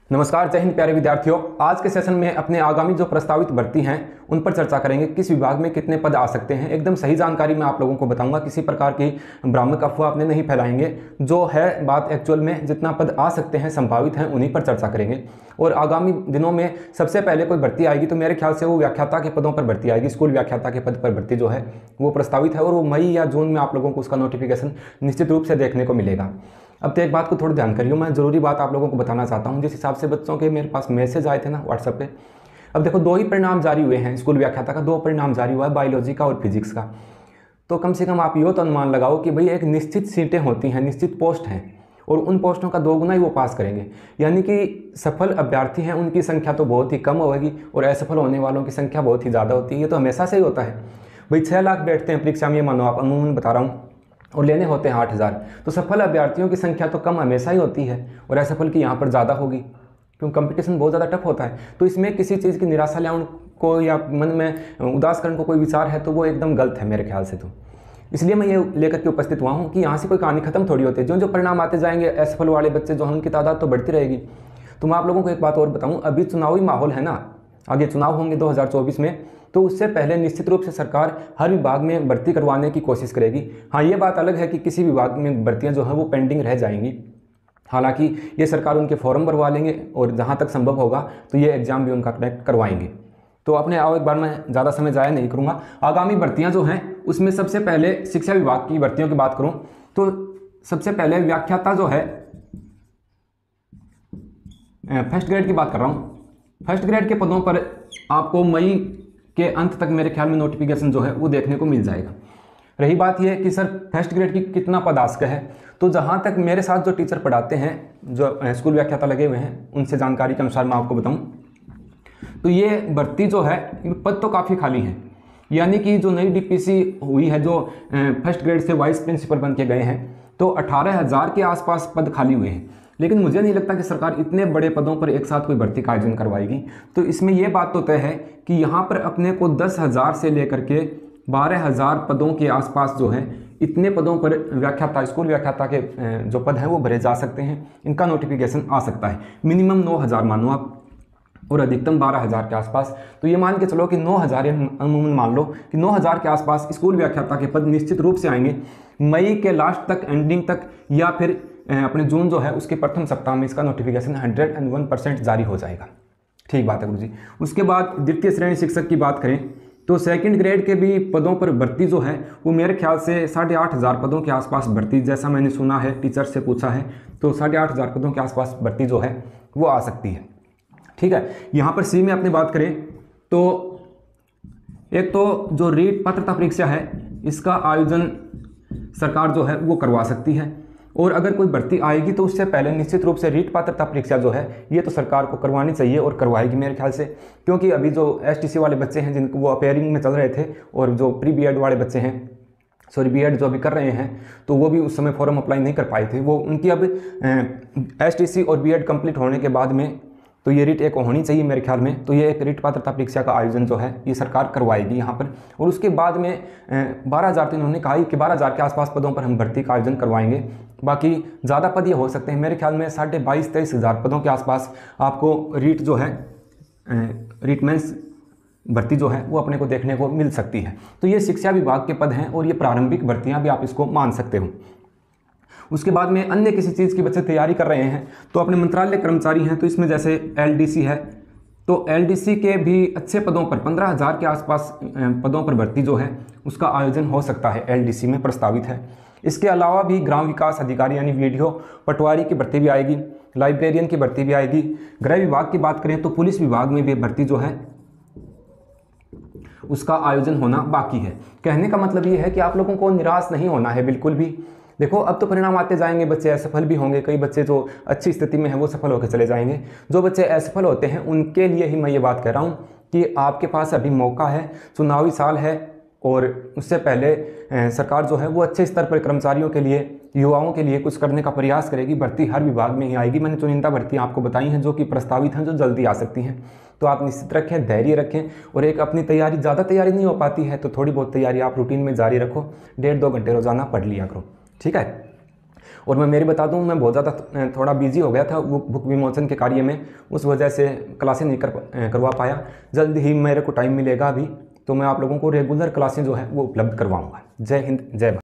नमस्कार, जय हिंद प्यारे विद्यार्थियों। आज के सेशन में अपने आगामी जो प्रस्तावित भर्ती हैं उन पर चर्चा करेंगे। किस विभाग में कितने पद आ सकते हैं, एकदम सही जानकारी मैं आप लोगों को बताऊंगा। किसी प्रकार की भ्रामक अफवाह अपने नहीं फैलाएंगे। जो है बात एक्चुअल में जितना पद आ सकते हैं, संभावित हैं, उन्हीं पर चर्चा करेंगे। और आगामी दिनों में सबसे पहले कोई भर्ती आएगी तो मेरे ख्याल से वो व्याख्याता के पदों पर भर्ती आएगी। स्कूल व्याख्याता के पद पर भर्ती जो है वो प्रस्तावित है और वो मई या जून में आप लोगों को उसका नोटिफिकेशन निश्चित रूप से देखने को मिलेगा। अब तो एक बात को थोड़ा ध्यान करिए, मैं ज़रूरी बात आप लोगों को बताना चाहता हूं। जिस हिसाब से बच्चों के मेरे पास मैसेज आए थे ना व्हाट्सएप पे, अब देखो 2 ही परिणाम जारी हुए हैं। स्कूल व्याख्याता का 2 परिणाम जारी हुआ है, बायोलॉजी का और फिजिक्स का। तो कम से कम आप ये तो अनुमान लगाओ कि भाई एक निश्चित सीटें होती हैं, निश्चित पोस्ट हैं और उन पोस्टों का 2 गुना ही वो पास करेंगे। यानी कि सफल अभ्यर्थी हैं उनकी संख्या तो बहुत ही कम होगी और असफल होने वालों की संख्या बहुत ही ज़्यादा होती है। ये तो हमेशा से ही होता है भाई। 6 लाख बैठते हैं परीक्षा में, ये मानो आप, अमूमन बता रहा हूँ, और लेने होते हैं 8,000। तो सफल अभ्यर्थियों की संख्या तो कम हमेशा ही होती है और असफल की यहाँ पर ज़्यादा होगी, क्योंकि कंपटीशन बहुत ज़्यादा टफ होता है। तो इसमें किसी चीज़ की निराशा ले को या मन में उदास करने को कोई विचार है तो वो एकदम गलत है मेरे ख्याल से। तो इसलिए मैं ये लेकर के उपस्थित हुआ हूँ कि यहाँ से कोई कहानी खत्म थोड़ी होती है। जो जो परिणाम आते जाएंगे, असफल वाले बच्चे जो हैं उनकी तादाद तो बढ़ती रहेगी। तो मैं आप लोगों को एक बात और बताऊँ, अभी चुनावी माहौल है ना, आगे चुनाव होंगे 2024 में, तो उससे पहले निश्चित रूप से सरकार हर विभाग में भर्ती करवाने की कोशिश करेगी। हाँ, ये बात अलग है कि किसी विभाग में भर्तियां जो हैं वो पेंडिंग रह जाएंगी। हालांकि ये सरकार उनके फॉर्म भरवा लेंगे और जहां तक संभव होगा तो ये एग्जाम भी उनका कनेक्ट करवाएंगे। तो अपने आओ एक बार मैं ज़्यादा समय जाया नहीं करूँगा। आगामी भर्तियाँ जो हैं उसमें सबसे पहले शिक्षा विभाग की भर्तियों की बात करूँ तो सबसे पहले व्याख्याता जो है, फर्स्ट ग्रेड की बात कर रहा हूँ। फर्स्ट ग्रेड के पदों पर आपको मई के अंत तक मेरे ख्याल में नोटिफिकेशन जो है वो देखने को मिल जाएगा। रही बात यह कि सर फर्स्ट ग्रेड की कितना पद आस्क है, तो जहाँ तक मेरे साथ जो टीचर पढ़ाते हैं, जो स्कूल व्याख्याता लगे हुए हैं, उनसे जानकारी के अनुसार मैं आपको बताऊं तो ये भर्ती जो है, पद तो काफ़ी खाली हैं। यानी कि जो नई डीपीसी हुई है, जो फर्स्ट ग्रेड से वाइस प्रिंसिपल बन के गए हैं, तो 18,000 के आसपास पद खाली हुए हैं। लेकिन मुझे नहीं लगता कि सरकार इतने बड़े पदों पर एक साथ कोई भर्ती का आयोजन करवाएगी। तो इसमें यह बात तो तय है कि यहाँ पर अपने को 10,000 से लेकर के 12,000 पदों के आसपास जो है, इतने पदों पर व्याख्याता, स्कूल व्याख्याता के जो पद हैं वो भरे जा सकते हैं। इनका नोटिफिकेशन आ सकता है। मिनिमम 9,000 मानो आप और अधिकतम 12,000 के आसपास। तो ये मान के चलो कि 9,000, अमूमन मान लो कि 9,000 के आसपास स्कूल व्याख्याता के पद निश्चित रूप से आएंगे। मई के लास्ट तक, एंडिंग तक, या फिर अपने जून जो है उसके प्रथम सप्ताह में इसका नोटिफिकेशन 101% जारी हो जाएगा। ठीक बात है गुरु जी। उसके बाद द्वितीय श्रेणी शिक्षक की बात करें तो सेकंड ग्रेड के भी पदों पर भर्ती जो है वो मेरे ख्याल से 8,500 पदों के आसपास भर्ती, जैसा मैंने सुना है, टीचर से पूछा है, तो 8,500 पदों के आसपास भर्ती जो है वो आ सकती है। ठीक है। यहाँ पर सी में अपनी बात करें तो एक तो जो रीट पात्रता परीक्षा है इसका आयोजन सरकार जो है वो करवा सकती है, और अगर कोई भर्ती आएगी तो उससे पहले निश्चित रूप से रीट पात्रता परीक्षा जो है ये तो सरकार को करवानी चाहिए और करवाएगी मेरे ख्याल से। क्योंकि अभी जो एसटीसी वाले बच्चे हैं जिनको वो अपेयरिंग में चल रहे थे, और जो प्री बीएड वाले बच्चे हैं, सॉरी बीएड जो अभी कर रहे हैं, तो वो भी उस समय फॉर्म अप्लाई नहीं कर पाए थे। वो उनकी अब एसटीसी और बीएड कंप्लीट होने के बाद में तो ये रीट एक होनी चाहिए मेरे ख्याल में। तो ये एक रीट पात्रता परीक्षा का आयोजन जो है ये सरकार करवाएगी यहाँ पर। और उसके बाद में 12,000, तो इन्होंने कहा कि 12,000 के आसपास पदों पर हम भर्ती का आयोजन करवाएंगे। बाकी ज़्यादा पद ये हो सकते हैं, मेरे ख्याल में 22,000-23,000 पदों के आसपास आपको रीट जो है, रीट मेंस भर्ती जो है वो अपने को देखने को मिल सकती है। तो ये शिक्षा विभाग के पद हैं और ये प्रारंभिक भर्तियाँ भी आप इसको मान सकते हो। उसके बाद में अन्य किसी चीज़ की बच्चे तैयारी कर रहे हैं तो अपने मंत्रालय कर्मचारी हैं, तो इसमें जैसे एलडीसी है, तो एलडीसी के भी अच्छे पदों पर 15,000 के आसपास पदों पर भर्ती जो है उसका आयोजन हो सकता है, एलडीसी में प्रस्तावित है। इसके अलावा भी ग्राम विकास अधिकारी यानी वीडियो पटवारी की भर्ती भी आएगी, लाइब्रेरियन की भर्ती भी आएगी। गृह विभाग की बात करें तो पुलिस विभाग में भी भर्ती जो है उसका आयोजन होना बाकी है। कहने का मतलब ये है कि आप लोगों को निराश नहीं होना है बिल्कुल भी। देखो अब तो परिणाम आते जाएंगे, बच्चे असफल भी होंगे, कई बच्चे जो अच्छी स्थिति में हैं वो सफल होकर चले जाएंगे। जो बच्चे असफल होते हैं उनके लिए ही मैं ये बात कह रहा हूँ कि आपके पास अभी मौका है, चुनावी साल है, और उससे पहले सरकार जो है वो अच्छे स्तर पर कर्मचारियों के लिए, युवाओं के लिए कुछ करने का प्रयास करेगी। भर्ती हर विभाग में ही आएगी। मैंने चुनिंदा भर्तियाँ आपको बताई हैं जो कि प्रस्तावित हैं, जो जल्दी आ सकती हैं। तो आप निश्चित रखें, धैर्य रखें, और एक अपनी तैयारी, ज़्यादा तैयारी नहीं हो पाती है तो थोड़ी बहुत तैयारी आप रूटीन में जारी रखो। 1.5-2 घंटे रोजाना पढ़ लिया करो। ठीक है। और मैं मेरी बता दूं, मैं बहुत ज़्यादा थोड़ा बिजी हो गया था बुक विमोचन के कार्य में, उस वजह से क्लासें नहीं करवा पाया। जल्द ही मेरे को टाइम मिलेगा अभी तो मैं आप लोगों को रेगुलर क्लासें जो है वो उपलब्ध करवाऊँगा। जय हिंद, जय भारत।